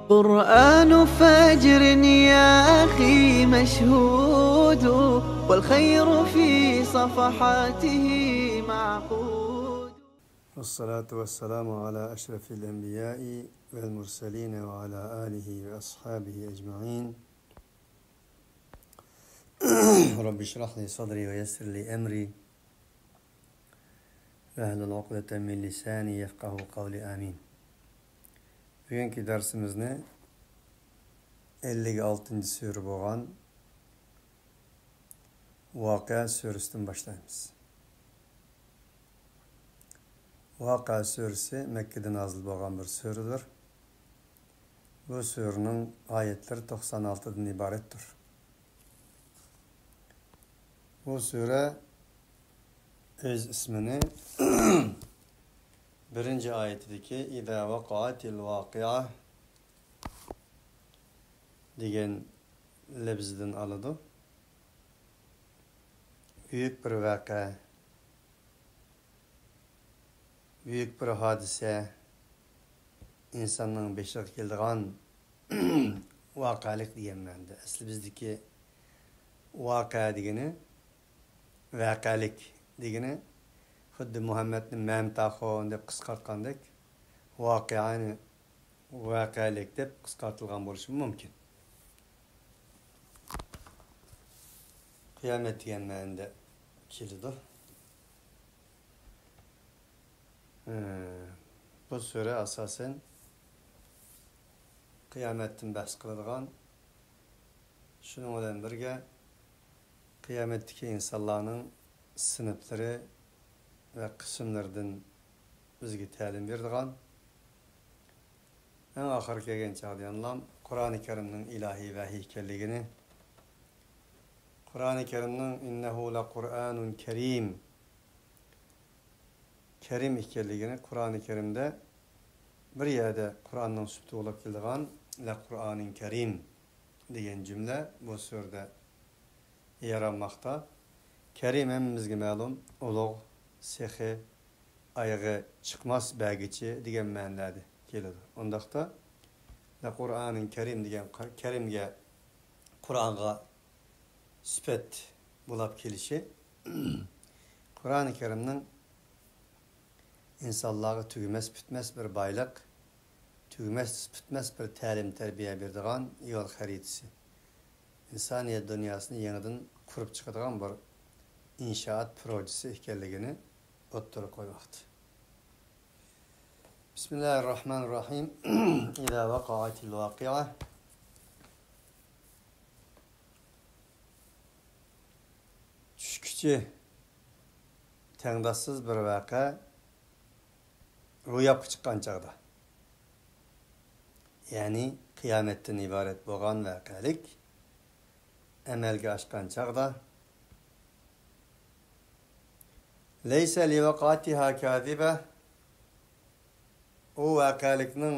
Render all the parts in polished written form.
قرآن فجر يا أخي مشهود والخير في صفحاته معقود. والصلاة والسلام على أشرف الأنبياء والمرسلين وعلى آله وأصحابه أجمعين. رب اشرح لي صدري ويسر لي أمري واhlul uqdatan min lisani yafqahu qawli amin. Bugünkü dersimizni 56. sure bo'lgan Voqea surasidan boshlaymiz. Voqea surasi Mekka'da nazil bo'lgan bir suradır. Bu surening oyatlari 96 dan iboratdir. Bu sure öz ismini birinci ayetideki İza vaqa'atil vaqi'a degan lafzdan aladi. Büyük bir vaqa, büyük bir hadise, insanın beşiğe keldiğen vaqalik degan ma'noda. Asli bizdeki vaqa degani vaqalik degani xuddi Muhammadning mamtaxon deb qisqartgandek voqeani vaqalik deb qisqartilgan bo'lishi mumkin. Qiyomat degan ma'noda keladi. Bu sure asosan qiyomatdan bahs qiladigan, shuning bilan birga qiyomatdagi insonlarning sınıfları ve kısımlardan bizge ta'lim berdigan. En ahir kelgan chaqda anlam Qur'oni Karimning ilahiy vahiy ekanligini, Qur'oni Karimning innahu la Qur'anun Karim Karim ekanligini Qur'oni Karimda bir yerda Qur'onning sifati bo'lib kelgan la Qur'anin Karim degan jumla bu surada yaranmoqda. Kerim hemmizge ma'lum, ulug', sehi, ayığı çıkmaz bəgiçi degan ma'noda keladi. Ondaqda la Qur'anin Karim degan Karimga Qur'onga sifat bo'lib kelishi Qur'oni Karimning insonlarga tugmas bitmas bir boyliq, tugmas bitmas bir ta'lim tarbiya beradigan yo'l xaritasi. İnsaniyat dunyosini yangidan qurib chiqadigan bir inşaat projesi ekanligini o'ttirib qo'ymoqda. Bismillahirrahmanirrahim. İza vaqa'atil vaqi'a. Tushkuchi tengdassiz bir vaqa ro'yobga chiqqan chog'da, ya'ni qiyomatdan iborat bo'lgan vaqalik amalga oshgan chog'da Leysa li vaqatiha kaziba, o vaqalikning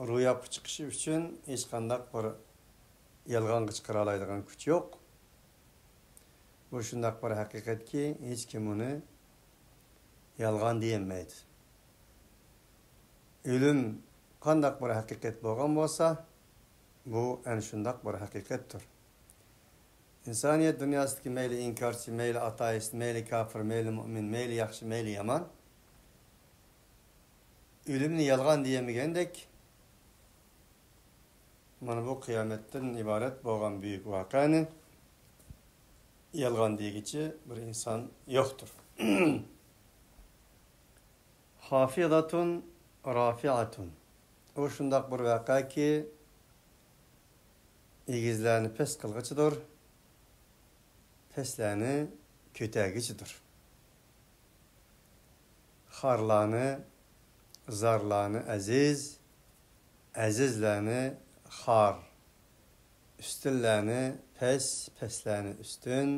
ro'yobga chiqishi uchun hech qanday bir yolg'onga chiqara oladigan kuch yo'q. Bu shunday bir haqiqatki, hech kim uni yolg'on deyolmaydi. O'lim qanday bir haqiqat bo'lgan bo'lsa, bu ana shunday bir haqiqatdir. İnsaniyet dünyasındaki meyli inkarçı, meyli ateist, meyli kafir, meyli mümin, meyli yaxşı, meyli yaman. Ölümünü yalgan diyemegendek, mana bu kıyametten ibaret bo'lgan büyük vakani yalgan deyici bir insan yoktur. Hafidatun, rafiatun. O şundak bir vaka ki, igizlerini pes kılgıçıdır. Peslerini kötəgicidir. Xarlarını, zarlarını əziz, əzizlərini xar, üstünlərini pes, peslərini üstün,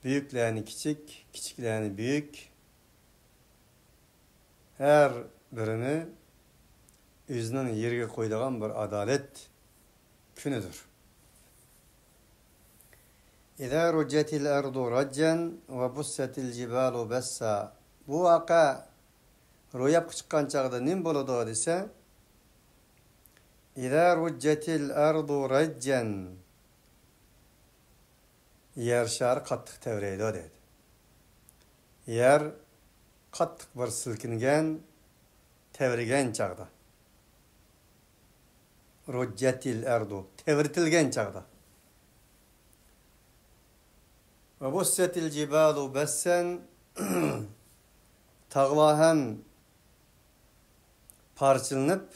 büyüklərini kiçik, kiçiklərini büyük, hər birini özünün yerine koyduğun bir adalet günüdür. İza rujjatil ardu rajjan ve bussatil jibalu bassa. Bu vaka ro'yobga chiqqan chog'da nima bo'ladi desa, ida rujjatil ardu rajjan, yer shari qattiq tevraydi dedi. Yer qattiq bir silkingan, tevrigan chog'da. Rujjatil ardu, tevritilgan chog'da. Va bussatil jibalu bassan, tağlar ham parçalanıp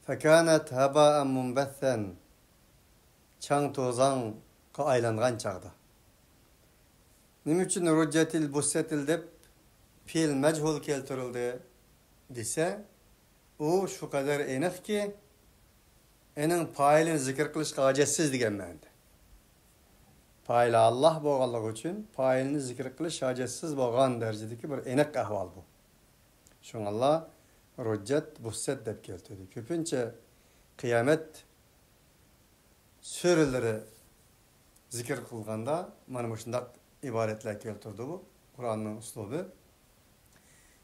fakanat haba'an munbathan, çang tozanqa aylangan chaqda. Nima uchun rujjatil bussatil deb fe'l majhul keltirildi desa, u shu qadar aniqki, ening failini zikr qilishga ojitsiz degan ma'noda. Faili Allah bo'lganligi uchun failini zikr qilish ojitsiz bo'lgan darajadagi bir aniq ahvol bu. Shunga rujjat bussat deb keltirdi. Ko'pincha qiyomat suralari zikr qilganda mana shunday iboratlar keltirdi bu. Qur'onning uslubi.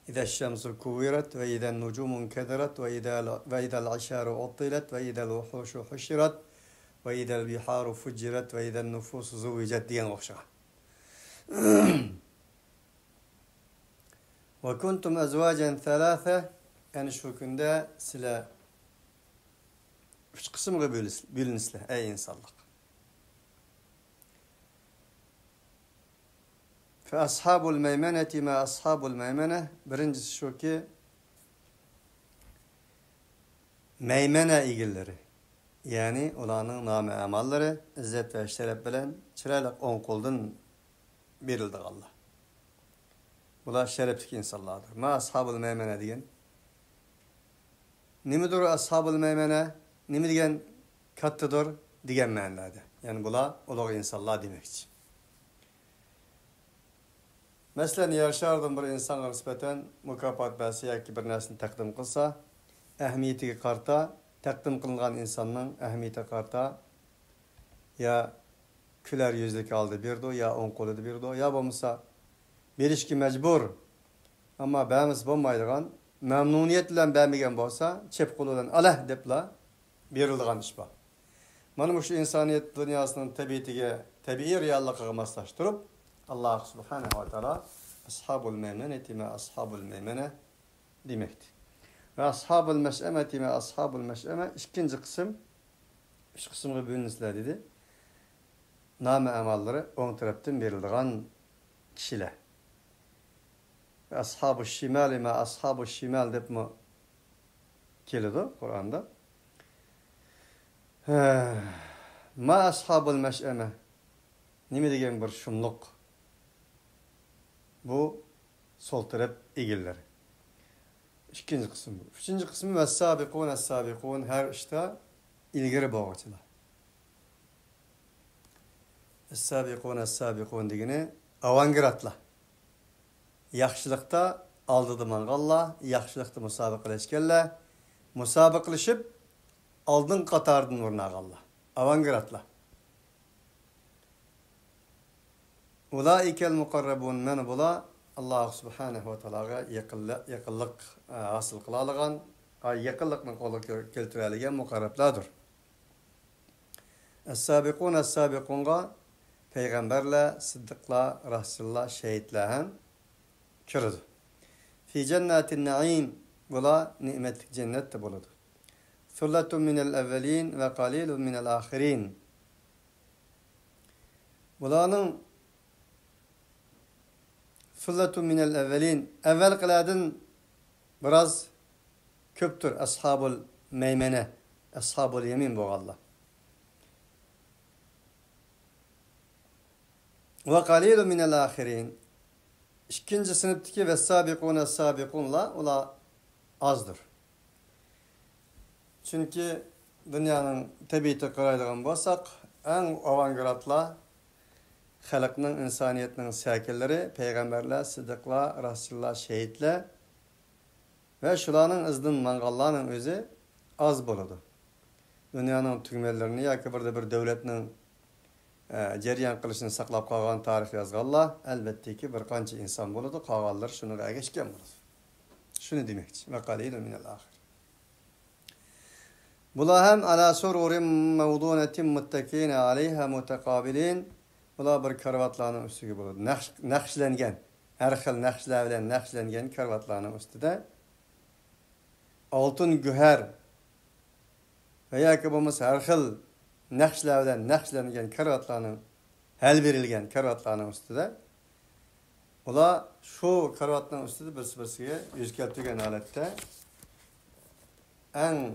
İza şemsu kuvirat ve iza nucumun kederat ve iza al-asharu uttilat ve iza al-wuhushu hushirat ve iza al-biharu fujirat ve iza an-nufusu zuwijat degan o'xshagan. Ve kuntum azwajan thalatha, yani şu kunda sizlar 3 qismga bo'linsizlar ey insonlar. Fa ashabul maymanati ma ashabul maymana, birincisi shuki maymana egillari, ya'ni ularning nomi amallari izzat va sharaf bilan chiroyli o'ng qo'ldan berildi Allah. Bular sharafli insonlardir. Ma ashabul maymana degan. Nimadir ashabul maymana? Nima degan kattadir degan ma'noda. Ya'ni bular ulug' insonlar demakchi. Mesela yaşardığım bir insana nispeten mükafat bəsi yoki bir narsani taqdim qilsa, ahamiyatiga qarta, taqdim qilingan insonning ahamiyatiga qarta ya kular yuzlik oldi berdi, ya o'ng qo'lida berdi, ya bo'lmasa berishga majbur. Ammo ba'mis bo'lmaydigan, mamnuniyat bilan bermagan bo'lsa, chep qo'lidan alah debla berilgan ish bor. Mana shu insoniyat dunyosining tabiatiga, tabiiy reallikka moslashtirib Allah subhanahu wa ta'ala ashabul maymanati ma ashabul maymana demektir. Ve ashabul meş'emeti ma ashabul meş'eme ikinci kısım, 3 kısımga bölünsizler dedi. Nama amalları on taraftan berildiğin kişiler. Ve ashabul şimali ma ashabul şimal deb mi keladi Kur'an'da. Ma ashabul meş'eme nima degan bir shumliq. Bu sol taraf egilleri. İkinci kısım bu. Üçüncü kısmıves-sabiqun es-sabiqun, her işte ilgiri bağıcılar. Es-sabiqun es-sabiqun degeni avangardlar. Yaxshilikda oldida manganlar, yaxshilikda musobaqalashganlar, musobaqalashib oldin qatordan o'rnaganlar. Avangardlar. Ulaikel muqarrabun, men bular Allah subhanahu wa ta'alaga yaqinlik hosil qila olgan, yaqinlikni qo'lga keltira olgan muqarrablardir. As-sabiqun as-sabiqunga payg'ambarlar, siddiqlar, rasullar, shahidlar ham kiradi. Fi jannatin na'im, bular ne'matli jannatda bo'ladi. Sullatun minal avvalin va qalilun minal axirin. Bularning Sullatun minel evvelin, evvelkilerden biraz köptür ashabul meymene, ashabul yemin bu Allah. Ve qalilun minel ahirin, ikinci sınıftaki ve sabiqun es-sabiqunla ola azdır. Çünkü dünyanın tabiatı qaraydigan bolsak, en avangardlar xalqning, insoniyatning sakillari, payg'ambarlar, siddiqlar, rasullar, shahidlar va shularning izidan manganlarning o'zi oz bo'ladi. Dunyoning tugmalarini yoki bir davlatning jarayon qilishini saqlab qolgan tarix yozganlar albattaki bir qancha inson bo'ladi, qolganlar shuniga ergashgan bo'ladi. Şunu demekçi. Ve qalilun minel ahir. Bular hem ala sururin mevdunetin muttakine aleyha mutakabilin. Bular bir karvatlarının üstüge buludu. Nakşlengen, her xil nakşlar bilen nakşlengen karvatlarının üstüde altın güher ve yoki bo'lmasa har xil nakşlar bilen nakşlengen karvatlarının hel berilgen karvatlarının üstüde ular şu karvatlarının üstüde birisi-birisiga yuz keltirgan holatda en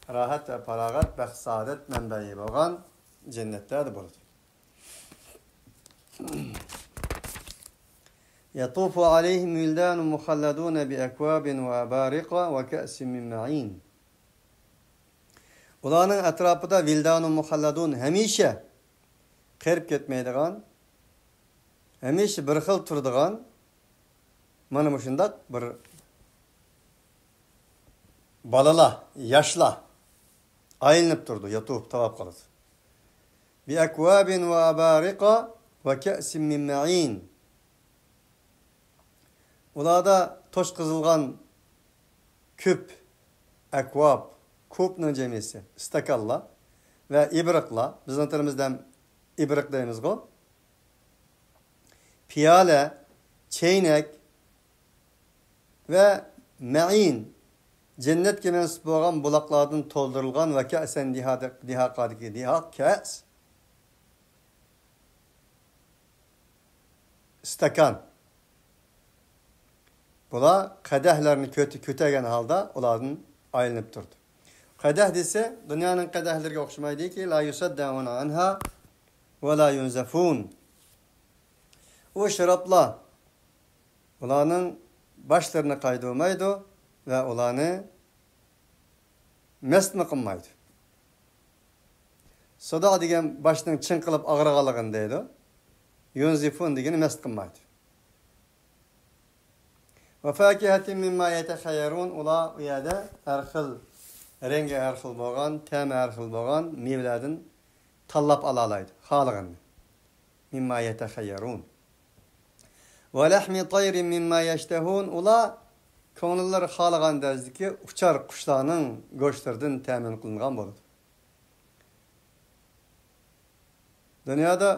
rahat ve faragat ve saadet menbeyi bo'lgan jannatlarda bo'ladi. يطوف عليهم ولدان مخلدون بأكواب وأبارق وكأس من معين. Ularning atrofida vildanu muhalladun hamisha qirib ketmaydigan, hamisha bir xil turadigan mana shunday bir balalar, yoshlar aylanib turdi, yotib tavab qiladi. Bi akwabin va abariqa va ka'sin min ma'in. Ularda toshqizilgan küp, akvab, kupning jamisi, stakanlar ve ibriqlar, bizning tilimizdan ibriq deymiz-ku. Piyale, çeynek ve ma'in cennetke mensup bo'lgan buloqlardan to'ldirilgan va ka'san dihaqadagi dihaq kas stakan. Bular qadahlarni ko'targan holda ulardan aylanib turdi. Qadah desa, dunyoning qadahlariga o'xshamaydiki, la yusaddauna anha va la yunzafun. O sharoblar ularning başlarını qaydolmaydi ve ularni mestmi qilmaydi. Soda degan boshning chinqilib og'riganligini deydi. Yunzifun degani mest qilmaydi. Ve fakihatin mimma yetakhayyarun, ular u yerda har xil rengi har xil bo'lgan, ta'mi har xil bo'lgan mevlardan tanlab ola oladi, xohlaganini. Mimma yetakhayyarun. Ve lahmi tayrin mimma yashtahun, ular ko'ngillari xohlagan darajadagi uchar qushlarning go'shtlaridan ta'min qilingan bo'ladi. Dunyoda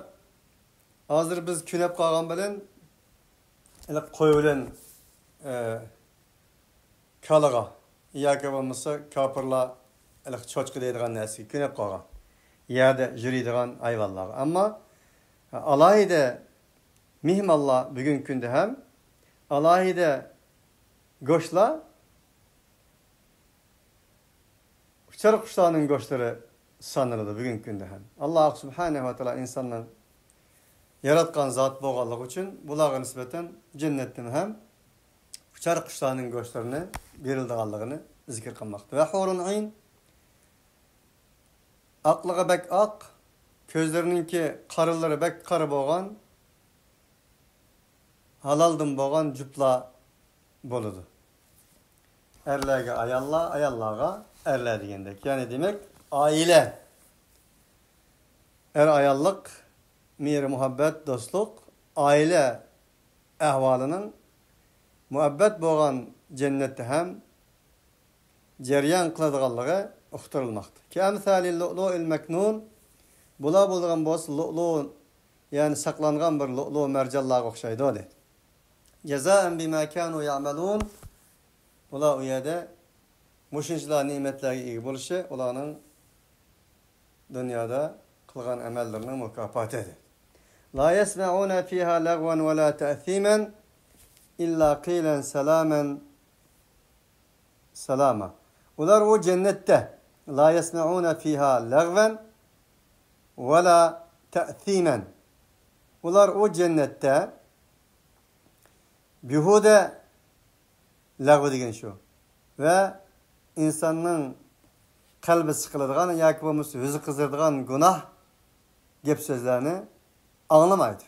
hozir biz kunab qolgan bilan qo'y bilan kalaga yoki bo'lmasa kofirlar cho'chqa deydigan narsaga kunab qolgan. Yerda yuradigan hayvonlar. Ammo alohida mehmonlar bugungi kunda ham alohida go'shtlar uchar qushlarning go'shtlari sanaladi bugungi kunda ham. Alloh subhanahu va taolo insonning yaratgan zot bo'lganligi uchun bularga nisbatan jannatdan ham uchar qushlarning go'shtlarini berilganligini zikr qilmoqda. Va hurun ayn aqliga bak oq, ko'zlarininki qarilari bak qari bo'lgan, halaldan bo'lgan juplar bo'ladi. Erlerge ayallar, ayallarga erler degandek. Yani demek aile. Er ayallık, mehri muhabbet, dostluk, aile ahvalının muhabbet bo'lgan cennette hem ceryan qiladiganligi uqtirilmoqda. Kamsalil lu'lu'il maknun, bular bo'lgan bo'lsa lu'lu, yani saqlangan bir lu'lu merjallarga o'xshaydi dedi. Jazaen bima kanu ya'malun. Ular u yerda mushunchalar ne'matlarga ega bo'lishi ularning dunyoda qilgan amallarining mukofotidir. La yasma'una fiha lagwan wa la ta'thiman illa qilan salaman salama. Ular o cennette la yasma'una fiha lagwan wa la ta'thiman. Ular o cennette bihude lag'v degan şu ve insanın kalbi sıkıladigan yoki bo'lmasa o'zi qizdiradigan gunoh gap so'zlarni anglamaydi.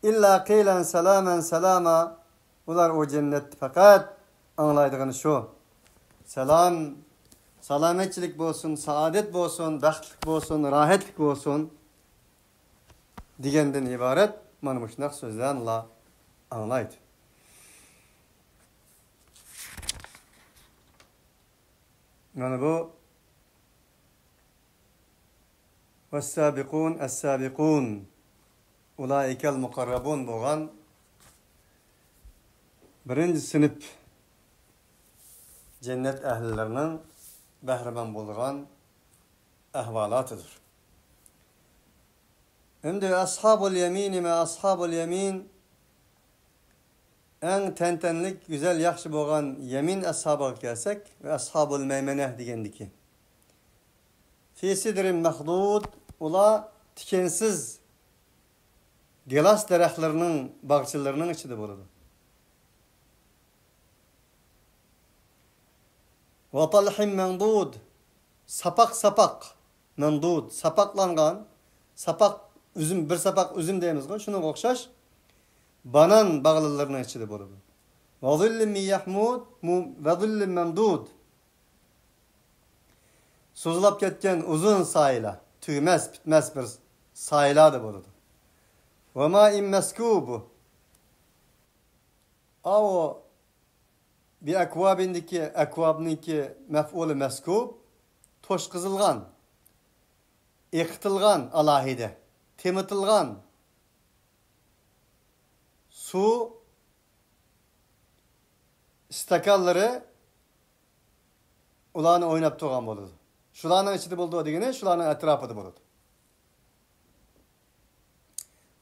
İlla qilan salaman salama, ular o cennet fakat anglaydigani şu. Salam, salomatchilik bo'lsin, saadet bo'lsin, baxtlik bo'lsin, rohatlik bo'lsin degandan iborat mana bu shunday so'zlarni anglaydi. Mana bu "Ves-sâbikûn es-sâbikûn ulâikel mukarrabûn" bolgan birinci sınıf cennet ehlilerinin behremen bolgan ahvalatıdır. Şimdi ashabul yemin ve ashabul yemin en tentenlik, güzel, yaxşı bolgan yemin ashabıga kelsek ve ashabul meymeneh degendiki. Fi sidrin mahdud, ula tikensiz gelas daraxtlarının bağçalarının içinde boladı. Ve talhin mendud, sapak mendud, sapaklangan, sapak üzüm, bir sapak üzüm deyimiz go, şuna okşaş banan bağlılarının içinde boladı. Ve zillin min yahmud ve zillin memdud, suzulap ketken uzun sayla, tüymez, bitmez bir sayla da boladı. Ve ma'in meskubu, o bir ekvabındaki mef'ulü meskub, toş kızılgan, iqtilgan alahide, temitilgan su istakalları ulanı oynap turgan boludu. Şularning içinde bulduğu degeni şularning etrafıda boludu.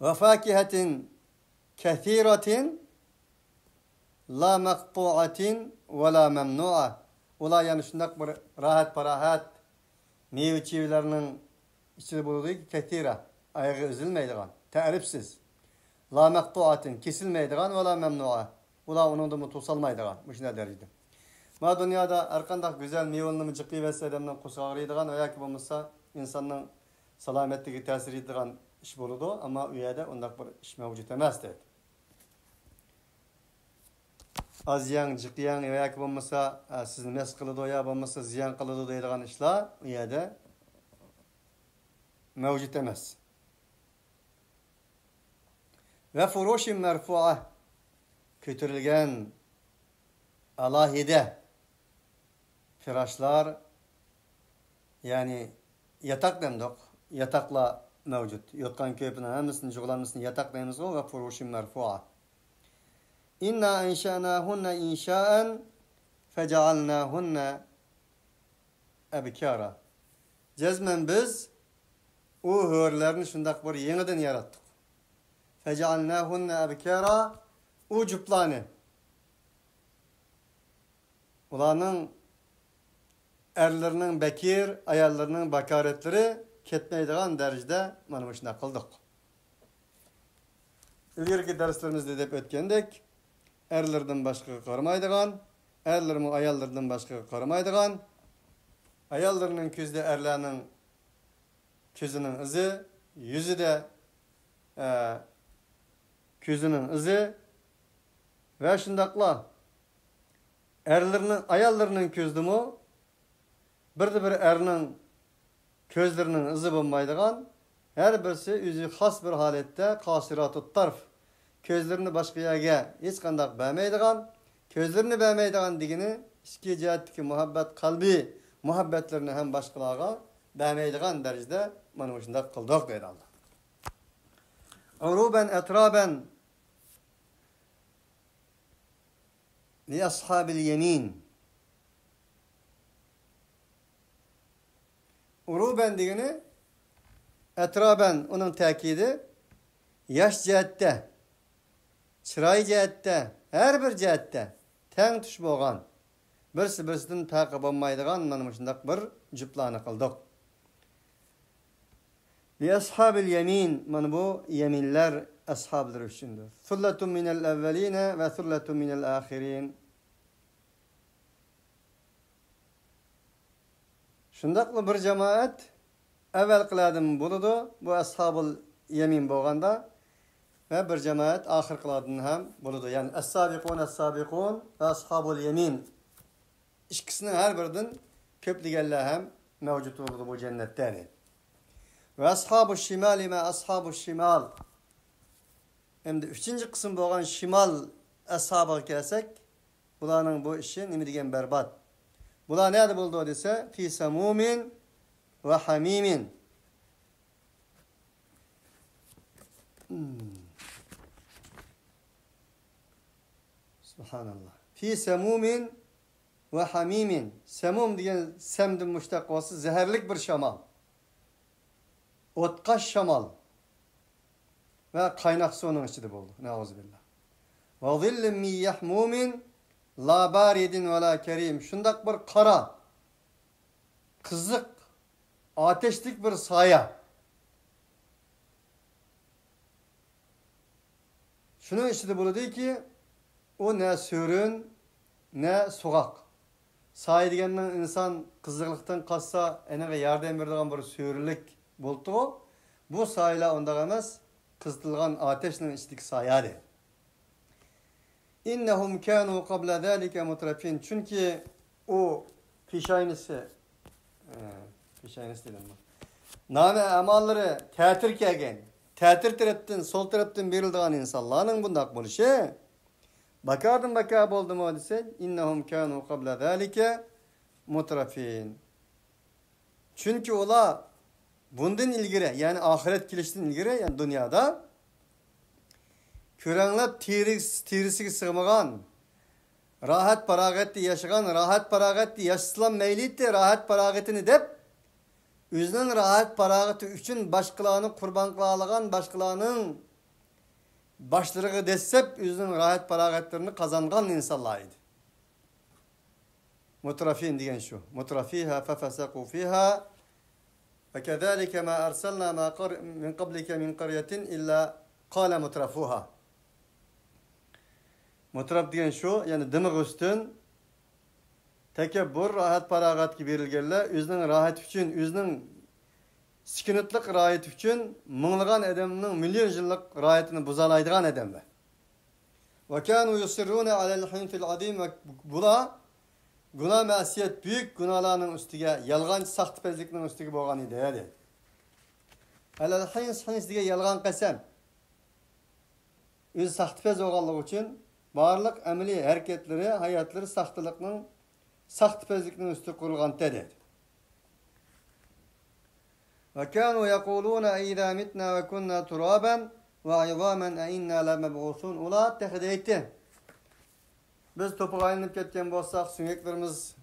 Ve fakihatin kethiratin la maqtu'atin ve la memnu'a. Ular yani şundak bir rahat parahat meyve çivilerinin içinde bulduğu ki kethira, ayağı üzülmeydigan, ta'rifsiz. La maqtu'atin, kesilmeydigan ve la memnu'a. Ular onun da tutalmaydigan. Bu şuna derecede. Ma dünyada arkandak güzel meyvelerini mıcıqı ve sedemden kusağırıydigan veya ki bulmuşsa insanın salametliği tesir edigan iş boludu ama uyada ondak bir iş mevcut emas dedi. Az ziyan, cıqıyan veya ki bulmuşsa sizni mes kılıdı ya bulmuşsa ziyan kılıdı deydigan işler uyada mevcut emas. Ve furuşin merfu'a, kötürülgen alahide firaşlar, yani yatak demdik, yatakla mevcut. Yotkan köpünün hemesini, cıgılanmasını yatak deyimiz o ve furuşin merfu'a. İnna enşa'nâhunne inşa'en fecealnâhunne ebkâra. Cezmen biz o hörlerini şundak bir yeniden yarattık. Fecealnâhunne ebkâra, o cüplani. Ulanın erlerinin bekir, ayarlarının bakaretleri ketmeydiğen derecede manımışına kıldık. İlgirki derslerimizde de ötkendik. Erlerden başka karmaydiğen, erlerinin ayarlarından başka karmaydiğen, ayarlarının közde erlerinin közünün izi, yüzü de közünün izi ve şundakla erlerinin, ayarlarının közdümü bir erinin közlerinin izi bulmaydigan, her birisi yüzü has bir halette kasiratut tarf, közlerini başka yerge hiç kandak beğenmeydigan, közlerini beğenmeydigan digini iki cihetteki muhabbet, kalbi muhabbetlerini hem başkalarına beğenmeydigan derecede manuşunda kıldık deydi Allah. Uruben etraben li ashabil yemin. Uruben digini etraben onun tekidi yaş cihette, çıray cihette, her bir cihette ten tuş bolgan, birisi-birisinden takip olmaydigan mana şundak bir cüplani kıldık. Li ashabil yemin, mana bu yeminler ashablar üçündür. Sullatun minel evveline ve sullatun minel ahirin. Şundaklı bir cemaat evvel kıladım buludu, bu ashabul yemin bolganda ve bir cemaat ahir kıladım hem buludu. Yani as-sabikun ve ashabul yemin. İkisinin her birinden köpligeller hem mevcut oldu bu cennette. Ve ashabu şimali ve ashabu şimal. Hem de üçüncü kısım bolgan şimal ashabı kelsek, bularning bu işi nima degan berbat. Bular nerede buldu dese? Fi semumin ve hamimin. Subhanallah. Fi semumin ve hamimin. Semum degan semdin mushtaq bo'lsa, zaharlik bir shamol. O'tqash shamol. Ve kaynak suyunun içinde buldu. Neuzubillah. Ve zillin min yahmumin la baridin ve la kerim. Şundak bir kara, kızık, ateşlik bir saya. Şunun içinde buldu ki o ne sürün ne sokak. Saya degandan insan kızıklıktan kassa enege yardım berdigan bir sürülük buldu o. Bu sayla onda emas, kızdırılgan ateşin içindeki saya de. İnnehum kanu qabla zalika mutrafin. Çünkü o pişaynisi dedim ben. Name amalları tətir kelgen, tətir taraftan, sol taraftan berildiğin insanların bundak buluşu. Bakardım boldu mu dese, innehum kanu qabla zalika mutrafin. Çünkü ola bundan ilgiri, yani ahiret kilişten ilgiri, yani dünyada körenlep tirisi sığmagan, rahat paragatli yaşagan, rahat paragatli yaşasılan meyliydi, rahat paragatini dep, özünün rahat paragati üçün başkalarını kurban kılagan, başkalarının başlarını dessep, özünün rahat paragatlarını kazangan insanlarıydı. Mutrafin diyen şu. Mutrafiha fefeseku fiha ve kezalike ma arsalna min qablike min qaryatin illa qala mutrafuha. Mutraf diyen şu, yani dımık üstün tekebbür, rahat paragat gibi verilgenler, özünün rahat üçün, özünün sükunetlik rahat üçün mыңлыган adamның milyon yıllık rahatını buzalaydıgan adamlar. Ve kanu yusirruna alel hinfil adim ve bula günah masiyet büyük günahlarının üstüge, yalğancı sahtipezlikinin üstüge boğan idi. Yani. Alel hins diye yalğan qasam. Öz sahtipez oğanlık için barlıq əmeli hareketleri, hayatları sahtipezlikinin üstü kurulgan dedi. Ve kanu yekuluna idha mitna ve kunna turaban ve izamen e inna lemeb'usun. Ula tehdeyti. Biz topuğa aylanıp ketken bolsak, süngeklerimiz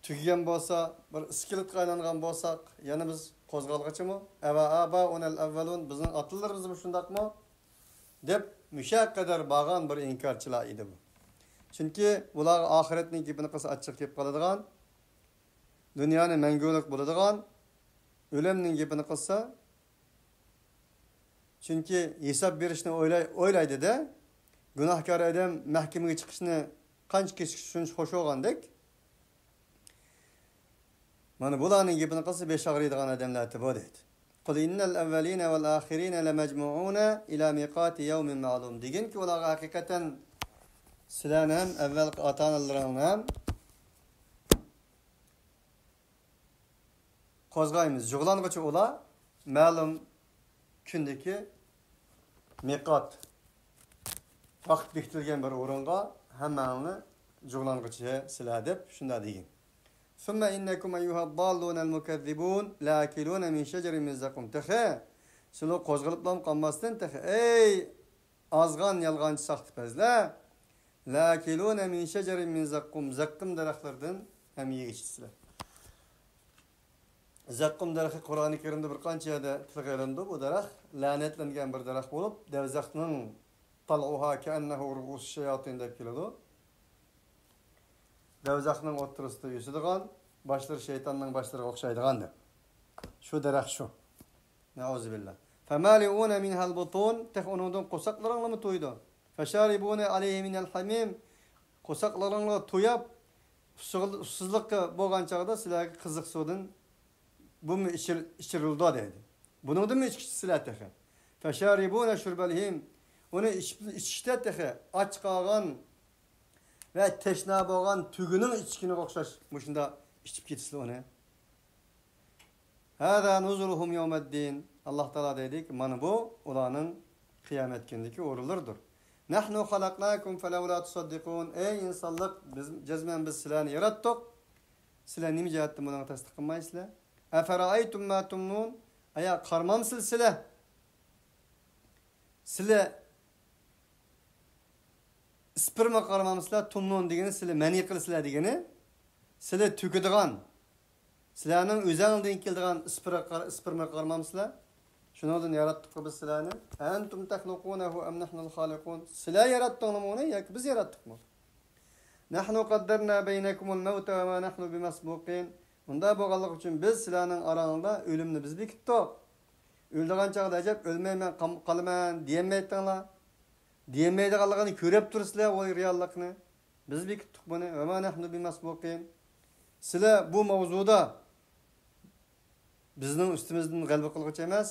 tügigen bolsa, bir iskilit qaylangan bolsak, yani biz kozgalgıcı mı? Eva aba onel evvelun, bizim atlılarımız mı şundak mı? Dep müşak kadar bağan bir inkarçılar idi bu. Çünkü bular ahiretinin gibini kısa açık kep kalıdığan, dünyanın mengülük buludığan, ölemnin gibini kısa, çünkü hesap verişini oylaydı da, günahkar adam mahkemeye çıkışını kanç kişi hoş olgandık. Mana bularning gibini kısa beş ağrıydıgan adamlar bu deydi. Qul innal evveline vel ahirine lemecmuuna ila miqati yevmin ma'lum. Degin ki ular hakikaten sizlarni ham evvel ata-onalarni ham qo'zg'aymiz. Jug'lang'ichi ular ma'lum kundagi miqat vaqt bekitilgan bir o'ringa hammani jug'lang'ichi sizlar deb shunda degin. ثم إنكم أيها الضالون المكذبون لآكلون من شجر من زقوم. Tehe, şunu kozgalıplam kalmasın tehe. Ey azgan yalgancı sahtipezler. لآكلون min شجر min زقوم. Zakkum daraklardan hem yiyişçiler. Zakkum darakı Kur'an-ı Kerim'de bir kança yada tilgaylandı. Bu darak lanetlengen bir darak olup devzakının tal'uha keannehu ru'us şeyatin dep keledi. Devzakının oturusunda yüzüdüğün, başları şeytanın başları okşaydıgan dep. Şu darak şu. Neuzubillah. فَمَالِعُونَ مِنْهَا الْبُطُونَ Tek onundan kusaklarınla mı tuydu? فَشَارِبُونَ عَلَيْهِ مِنَ الْحَمِيمِ Kusaklarınla tuyap, susuzluk boğan çağda silahı kızık sudun bu mu içirildi dedi. Bunun da mı içkisi silah tehe? فَشَارِبُونَ شُرْبَ الْهِيمِ Onu içişte tehe, aç kağan ve teşna boğan tügünün içkini okşaş. Muşunda içip gitsin onu. Hâzâ nuzuluhum yevmeddin. Allah Teala dedik, mana bu ulanın kıyamet gündeki uğurlarıdır. Nahnu halaknakum felevlâ tusaddikûn. Ey insanlık, biz sizlerini yarattık. Sizlar nima jihatdan buni tasdiq qilmaysizlar? Afara'aytum ma tumnun? Aya qarmamsizlar sizlar? Sizlar sperma qarmamsizlar, tumnun degani sizlar mani qilsizlar degani. Sizlar tüküdigan, sizlarning o'zingizdan keladigan sperma qarmamsizlar? Shundan yaratdik biz sizlarni. Antum takhluqunahu am nahnul khaliqun? Sizlar yaratdingmi uni yoki biz yaratdikmi? Nahnu qaddarna baynakumul mauta wa ma nahnu bimasbuqin. Unda bo'lganlik uchun biz sizlarning orangizda o'limni biz bekitdik. O'ldigan chaqda ajab o'lmayman qolaman diyemmaytinglar. Diyemmaydiganligini ko'rib tursizlar o reallikni. Biz bekitdik buni. Va ma nahnu bimasbuqin. Sizlar bu mavzuda bizning ustimizdan g'alaba qilg'uchi emas.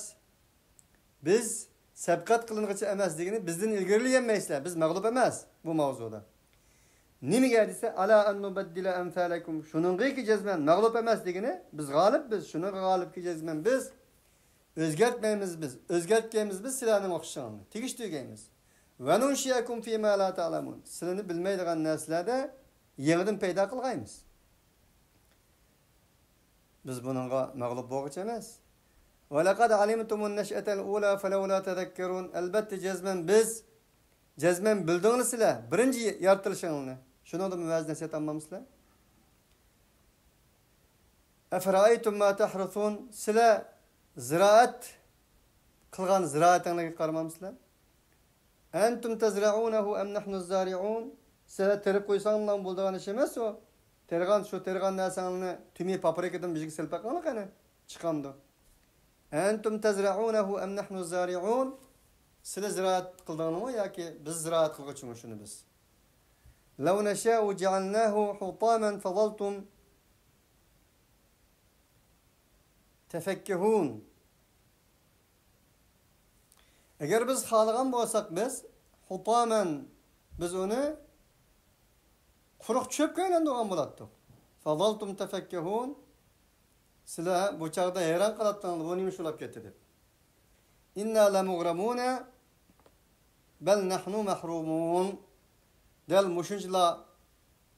Biz sabqat qilinğıcı emas degani bizdan ilgarilaymaysizlar. Biz mag'lub emas bu mavzuda. Nimaga desa ala an nubaddila amsalakum. Shuningki jazman mag'lub emas degani biz g'olibmiz. Shuni g'olibga jazman biz o'zgartmaymiz biz. O'zgartganmiz biz sizlarning o'xshashingni. Tegishtirganmiz. Va nunshiyakum fi ma la ta'lamun. Sizlarni bilmaydigan narsalarda yangidan paydo qilgaymiz. Biz buningga mag'lub bo'lg'uchi emas. Ve laqad alimtumun nash'atal ula falawla tadhakkarun. Albatta jazman biz jazman bildinglar sizlar birinchi yaratilishingni. Shuni da muvaz nasihat olmamsizlar? Afara'aytum ma tahrusun? Sizlar ziraat qilgan ziraatinglarga qaramamsizlar? Antum tazra'unahu am nahnu zari'un? Sizlar terib qo'ysanglar bo'ladigan ish emas u. Tergan narsangni tumi paprikadan bizga silpaqanglar qani? Chiqamdi. Antum tazra'unahu am nahnu zari'un? Sizlar ziraat qildingmi yoki biz ziraat qilg'uchimi shuni biz? Law nasha'u ja'alnahu hutaman fadaltum tafakkahun. Agar biz xohlagan bo'lsak biz hutaman biz uni quruq cho'pga aylantirgan bo'lardik. Fadaltum tafakkahun. Sizlar bu chaqda hayron qoladingiz, bu nima shulab ketdi deb. Inna la mugramuna bal nahnu mahrumun. Dal mushunchla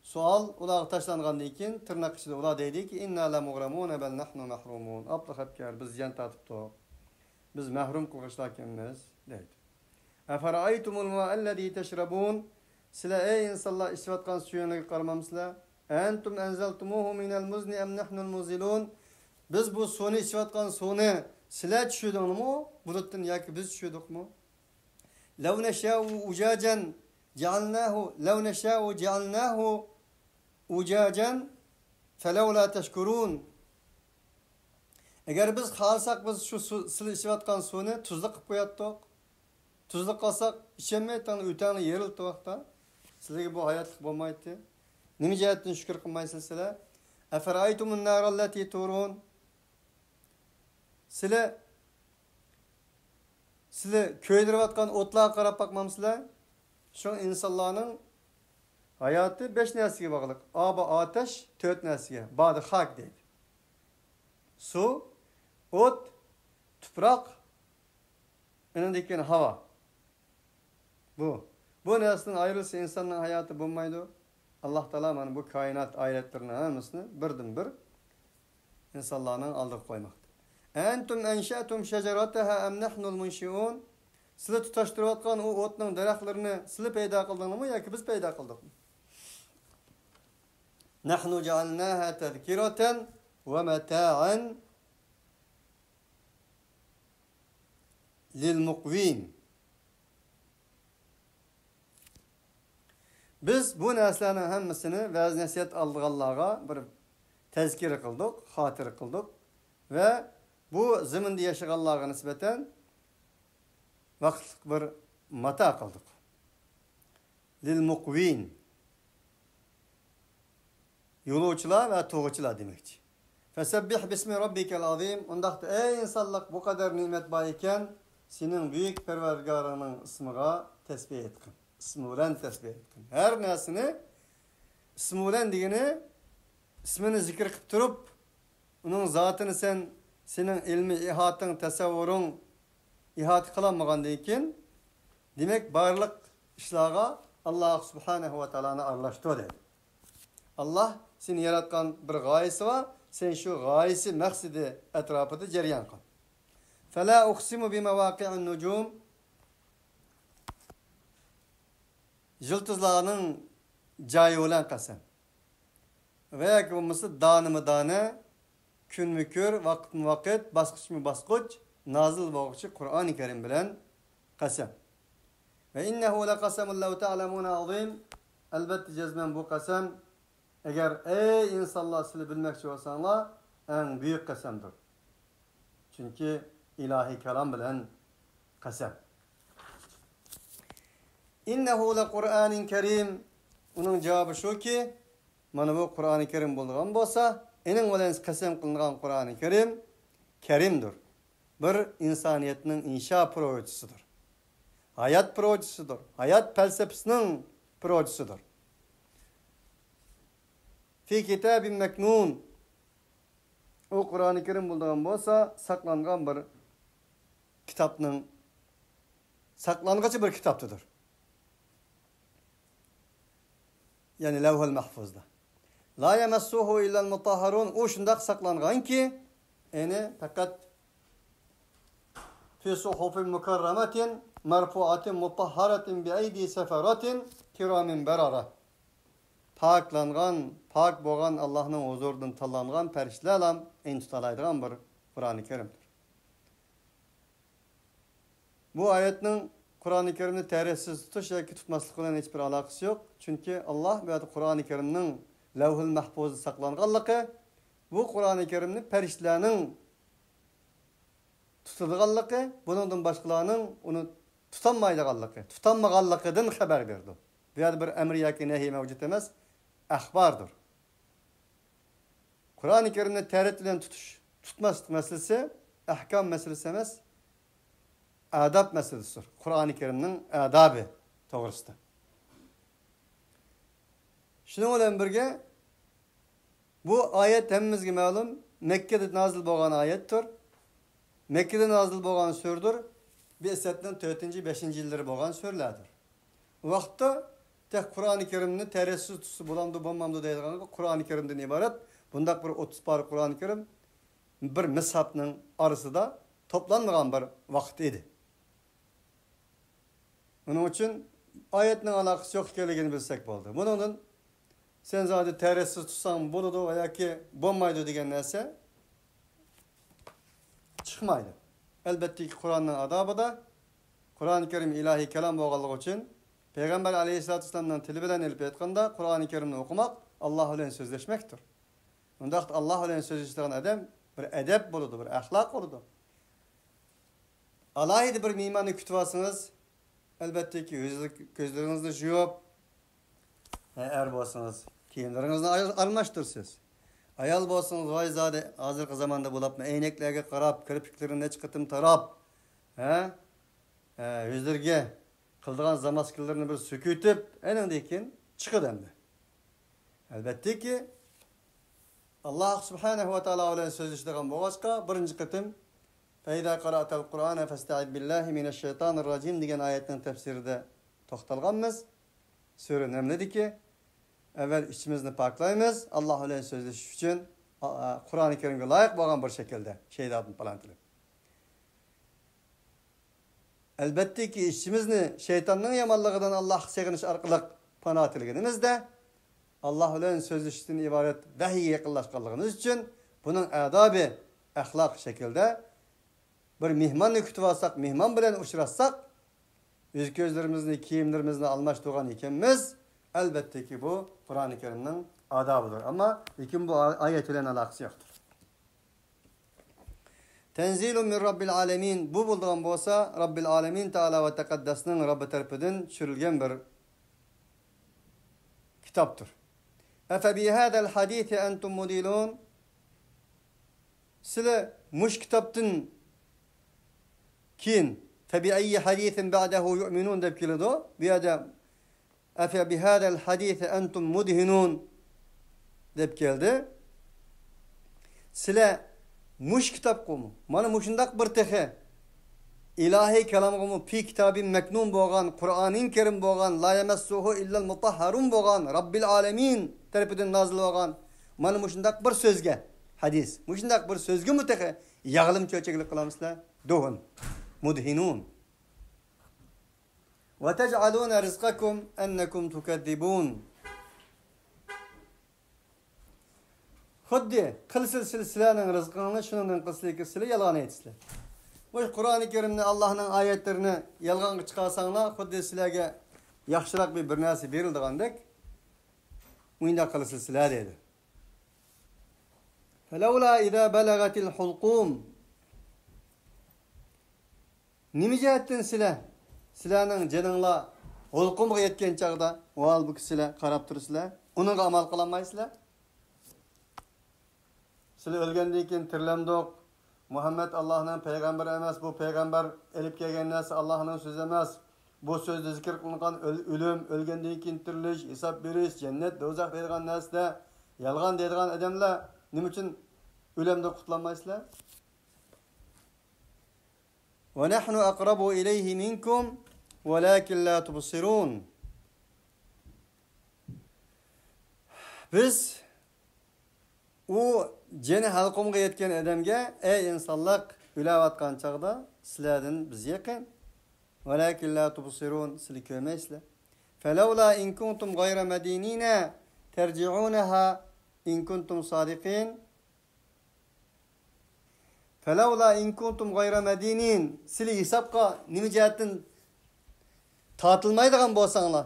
savol ular tashlangandan keyin tirnoq ichida ular deydiki inna la mugramuna bal nahnu mahrumun. Abduhabkar biz jan tatibdik. Biz mahrum qilishlarkamiz deydi. Afara'aytumul ma'a allazi tashrabun? Sizlar ey insonlar ichayotgan suyunlarga qaramamsizlar? Antum anzaltumuhu minal muzni am nahnul muzilun? Biz bu suvni ichayotgan suvni sizlar tushudingmi? Bulutdan yoki biz tushudikmi? Law nasha'u ujajan ja'alnahu law nasha'u ja'alnahu ujajan falawla tashkurun. Agar biz xohlasak biz shu sizlar ichayotgan suvni tuzli qilib qo'yatdik. Tuzli qilsak ichmaydigan o'tangni yerildi vaqtda sizlarga bu hayotlik bo'lmaydi. Nima jihatdan shukr qilmaysizlar sizlar? Afara'aytumun nar allati turun? Sizlar ko'ydirayotgan o'tlarga qarab bakmamsizlar? Şu insonlarning hayoti 5 narsaga bog'liq. Abi ateş 4 narsaga. Ba'di haq deydi. Su, o't, tuproq, undan keyin havo. Bu narsadan ayrılsa insonning hayoti bo'lmaydi. Alloh taolo mana bu koinot oyatlarini hammasini birdan-bir insonlarning oldiga qo'ymoqda. Antum ansha'tum shajarataha am nahnul munshi'un? Sizlar tutashtirayotgan o o'tning daraxtlarini sizlar paydo qildingmi yoki biz paydo qildikmi? Nahnu ja'alnaha tadhkiratan wa mata'an lil muqwin. Biz bu narsalarning hammasini va'z nasihat olganlarga bir tazkira qildik, xotir qildik va bu zaminda yashaganlarga nisbatan vaqtlik bir mata qildik. Lil muqwin. Yo'lovchilar va to'g'richilar demakchi. Fasabbih bismi robbikal azim. Undaqda ey insonlar bu qadar ne'mat bor ekan, sening buyuk Parvardigorining ismiga tasbih etqin. Ismi bilan tasbih etqin. Har narsani ismi bilan degani ismini zikr qilib turib, uning zotini sening ilmi ihoting, tasavvuring ihata qilinmagandan keyin demak barliq ishlarga Alloh subhanahu va taoloni aralashtirdi. Allah Seni yaratgan bir gayesi var. Sen şu gayesi, maksidi etrafında cereyan kıl. Fela uqsimu bi mevaqi'un nucum. Yıldızlarının cayı olan kasem. Veya ki olması danımı dana, gün mü kör, vakit mi vakit, basqıç mı basqıç, nazil boğucu Kur'an-ı Kerim bilen kasem. Ve innehu la kasemun lev ta'lemuna azim. Elbette cezmen bu kasem, eğer ey insanlar sizi bilmekçi olsanlar, en büyük kasemdir. Çünkü ilahi kelam bilen kasem. İnnehu la Kur'an-ı Kerim. Onun cevabı şu ki, mana bu Kur'an-ı Kerim bulduğun bolsa, enin bilen kasem kılınan Kur'an-ı Kerim kerimdir. Bir insaniyetinin inşa projesidir. Hayat projesidir. Hayat felsefesinin projesidir. Fi kitabin meknun. O Kur'an-ı Kerim bulduğun bolsa, saklangan bir kitapның saklangıcı bir kitaptıdır. Yani levh-ül mahfuzda. La yemessuhu illa'l mutahharun. O şundaq saklangan ki, eni fakat fi suhufin mukarramatin marfuatin mutahharatin bi aydi sefaratin kiramin barara. Paklangan, pak boğan Allah'ın huzurundan tallangan perişlerle en tutalaydıgan bir Kur'an-ı Kerim'dir. Bu ayetin Kur'an-ı Kerim'de teressiz tutuş ya ki tutmaslıkla hiçbir alakası yok. Çünkü Allah ve Kur'an-ı Kerim'nin levh-ül mahfuzda saklanganlığı, bu Kur'an-ı Kerim'nin perişlerinin tutulganlığı, bunun başkalarının onu tutanmaydıganlığı, tutanmaganlığından haber verdi. Bir emri ya ki nehi mevcut emez, ahbardır. Kur'an-ı Kerim'de teretilen tutmaslık meselesi, ahkam meselesi emez, adab meselesidir. Kur'an-ı Kerim'nin adabı doğrusu. Şunun bilen birge bu ayet hemmizge ma'lum Mekke'de nazil bo'lgan ayettir. Mekke'de nazil bo'lgan sördür. Besetden 4-5 yılları bo'lgan sörlerdir. Bu vaqtda tek Kur'an-ı Kerim'nin teressiz tutusu bulandı bulmamdı deyilgan Kur'an-ı Kerim'den ibaret. Bundaq bir 30 parı Kur'an-ı Kerim bir mishapның arasında toplanmagan bir vaqt idi. Onun için ayetning alakası yok ekanligini bilsek bo'ldi. Bunun sen zaten teressiz tutsan buludu veya ki bulmaydı degan narsa çıkmaydı. Elbette ki Kur'an'ın adabı da Kur'an-ı Kerim ilahi kelam bo'lganligi için Peygamber aleyhissalatu vesselam'dan tili bilen elip etganda Kur'an-ı Kerim'ni okumak Allah bilen sözleşmektir. Ondaqda Allah bilen sözleştiren adam bir edep buludu, bir ahlak buludu. Alaydı bir mimani kütüvasınız, elbette ki gözlerinizni juyup, er bolsanız kiyimlerinizni almashtirsiz. Ayal bolsanız vay zade hozirgi zamonda bo'lapmi, eyneklarga qarab, kirpiklarini necha qitim tarab, yuzlarga qildigan zamaskillarini bir sökütüp, endan keyin chiqadi endi. Elbette ki Allah subhanahu wa ta'ala bilan so'zlashadigan bo'lg'achqa birinchi qitim Feyda qara'atal Qur'ana fasta'id billahi mineşşeytanirracim degan ayetning tafsirida to'xtalganmiz. Sura namladiki, evvel içimizni paklaymiz, Allah bilan so'zlashish uchun Qur'oni Kerimga loyiq bo'lgan bir shaklda şeytandan palantilib. Elbette ki içimizni şeytanning yomonligidan Allah seg'inish orqali panoh tilganimizda Allah bilan so'zlashishdan iborat vahiyga yaqinlashganligimiz uchun buning odobi, axloq shaklda bir mehmonni kutib olsak, mehmon bilan uchrashsak, yüz gözlerimizni, kiyimlerimizni almashtirgan ekanmiz. Elbette ki bu Kur'an-ı Kerim'nin adabıdır. Ama lekin bu ayet bilan alakası yoktur. Tenzilun min Rabbil Alemin. Bu bulduğun bolsa Rabbil Alemin Teala ve Tekaddes'nin Rabbi tarafından düşürülgen bir kitaptır. Efe bi hadal hadisi entum mudilun. Sizler muş kitaptın kin febi ayyi hadisin ba'dahu yu'minun deb keladi. Bu yerda efe bi hadal hadisi entum mudhinun deb keldi. Sizlar muş kitap qo'mu. Mana mushundaq bir texe ilahi kalamg'u fi kitabin maknun bo'lgan, Qur'oning Kerim bo'lgan, la yamassuhu illal mutahharun bo'lgan, Rabbil alamin tarafidan nozil bo'lgan mana mushundaq bir so'zga hadis, mushundaq bir so'zga mutaqa yag'lim cho'chaklik qilamizlar. Duhun, mudhinun. Wa taj'aluna rizqakum annakum tukadzibun. Xuddi qilsiz sizlarning rizqingizni shundan qilsizlar, sizlar yolg'on aytsizlar. Bu Qur'oni Karimni Allohning oyatlarini yolg'onga chiqarsanglar, xuddi sizlarga yaxshiroq bir narsa berildigandek, unda qilsiz sizlar dedi. Falawla idza balagatil hulqum. Nima jihatdan sizlarning jininglar hulqumga yetgan chaqda, val bu sizlar qarab turibsizlar, uningga amal qilolmaysizlar. Sizlar o'lgandan keyin tirlamdiq. Muhammed Allah'ın peygamberi emas, bu peygamber elip kelgan narsa Allah'ın sözü emas. Bu sözde zikir kılınan ölüm, ölgenden keyin tirilish, hesap berish, cennet, do'zax deydigan narsa yolg'on deydigan odamlar nima uchun o'limdan qutlanmaysizlar? Ve nahnu aqrabu ilayhi minkum walakin la tubsirun. Biz u jeni halqımga yetken adamga, ey insonlar, o'layotgan chaqda sizlardan biz yaqin. Walakin la tubsirun, sizlar ko'rmaysizlar. Falawla in kuntum ghayra madinina tarji'unaha in kuntum sadiqin. Falawla in kuntum ghayra madinin, sizlar hisobga nima jihatdan tortilmaydigan bo'lsanglar.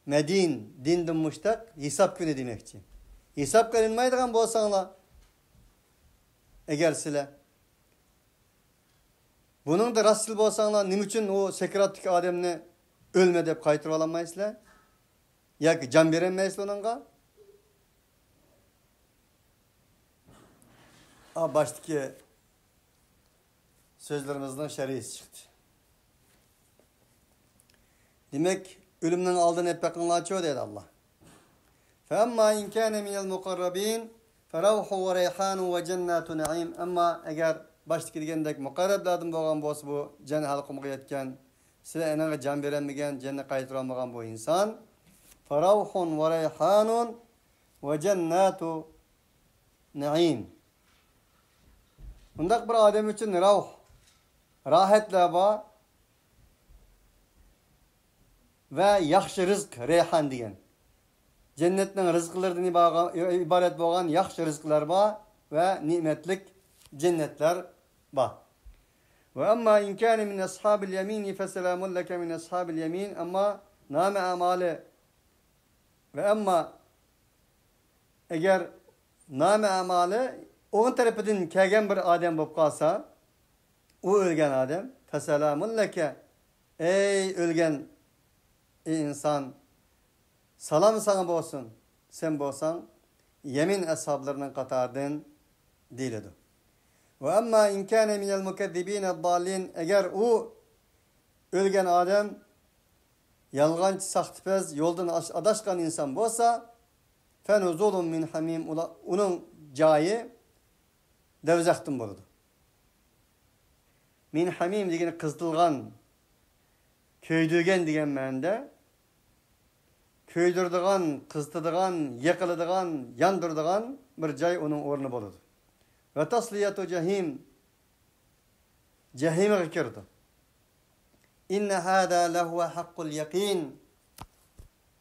Madin dindan mushtaq, hisob kuni demekçi. Hesap qilinmaydigan bo'lsanglar, agar sizlar buningda rostli bo'lsanglar, nima uchun u sakratlik odamni o'lma deb qaytarib olmaysizlar? Yoki jon berolmaysizlar uningga? Başdaki sözlerimizden şerhisi çıktı. Demek ölümden aldığını hep bakınlar çoğu dedi Allah. فَأَمَّا اِنْ كَانَ مِنَ الْمُقَرَّبِينَ فَرَوْحُ وَرَيْحَانُ وَجَنَّاتُ نَعِيمٍ. Ama eğer başta gidgendek mukarrablardan boğan bolsa bu cennet halkımıza yetken, size enine can verenmegen, cennet kaytıramagan bu insan, فَرَوْحٌ وَرَيْحَانٌ وَجَنَّاتُ نَعِيمٍ. Bundak bir adam için ravh, rahatla var ve yaxşı rızk, reyhan diyen. Cennetin rızklarından ibaret olan yaxşı rızklar var ve nimetlik cennetler var. Ve amma in kana min ashabil yamin feselamun leke min ashabil yamin. Ama name amali ve amma eğer name amali onun tarafından kelgen bir adam bulup kalsa, o ölgen adam, feselamun leke, ey ölgen insan, salam sana bolsun, sen bolsan, yemin ashablarının katardan değildi. Ve amma in kana minel mukezzibine dallin, eğer o ölgen adam, yalgancı, sahtipez, yoldan adaşkan insan bolsa, fenuzulun min hamim, onun cayı devzaktan boludu. Min hamim degeni kızdılgan, köydürgen degen mende, köydürdigan, kızdırdigan, yakılıdigan, yandırdigan bir cay onun ornu boludu. Ve tasliyatu cahim, cahime girdi. İnne hâdâ lehuve hakkul yakin.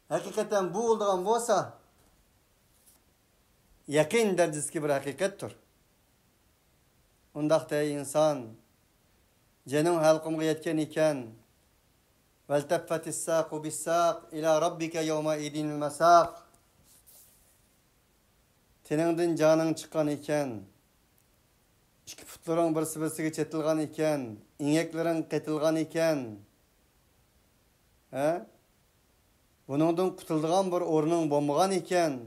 Hakikaten bu olduğun bolsa, yakin derecesi bir hakikattir. Ondaqda insan cenin halkımga yetken iken velteffetis saqu bis saq ila rabbika yawma idinil masaq. Teningden canın çıkan iken, iki putların birisi birisiga chetilgan iken, ineklerin ketilgan iken, buningdan qutuldigan bir o'rning bo'lmagan iken,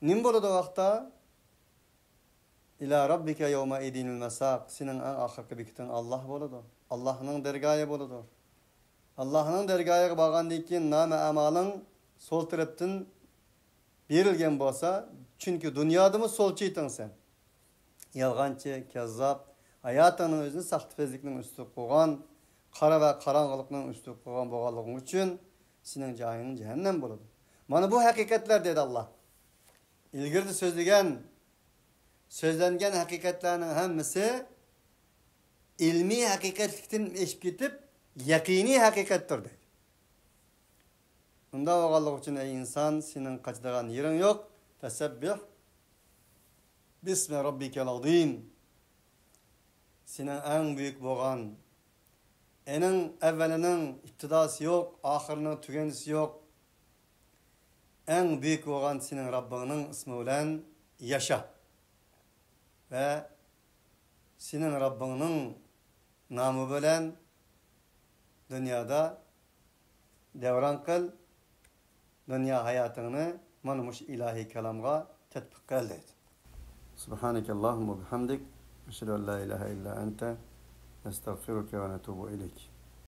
nim bo'ladi vaqtda? İlâ rabbike yevme idinil mesâk. Senin en ahirki bikitin Allah boludur. Allah'ın dergâhı boludur. Allah'ın dergâhı bağandan keyin name amalın sol taraftan berilgen bolsa, çünkü dünyadamı sol çeytin sen. Yalgancı, kezzap, hayatının özünü sahtipezlikning üstü qo'ygan, qara ve qarangılıkning üstü qo'ygan bo'lganligi uchun senin cahinin cehennem boludur. Mana bu hakikatler dedi Allah. İlgirde sözlengen hakikatlarının hemmisi ilmi hakikatlikten eşip gitip yakini hakikattir dedi. Bunda oğallık için ey insan senin kaçdığın yerin yok. Tesebbih Bismi Rabbikel azim. Senin en büyük boğan, enin evvelinin iptidası yok, ahırının tükenisi yok. En büyük boğan senin Rabbinin ismi bilen yaşa. Ve senin Rabbinin namı bilen dünyada devran kıl, dünya hayatını manmış ilahi kelamga tetbik kıl dedi. Subhaneke Allahumma bihamdik. Eşhedü en la ilahe illa ente. Estağfiruke ve netubu ileyk.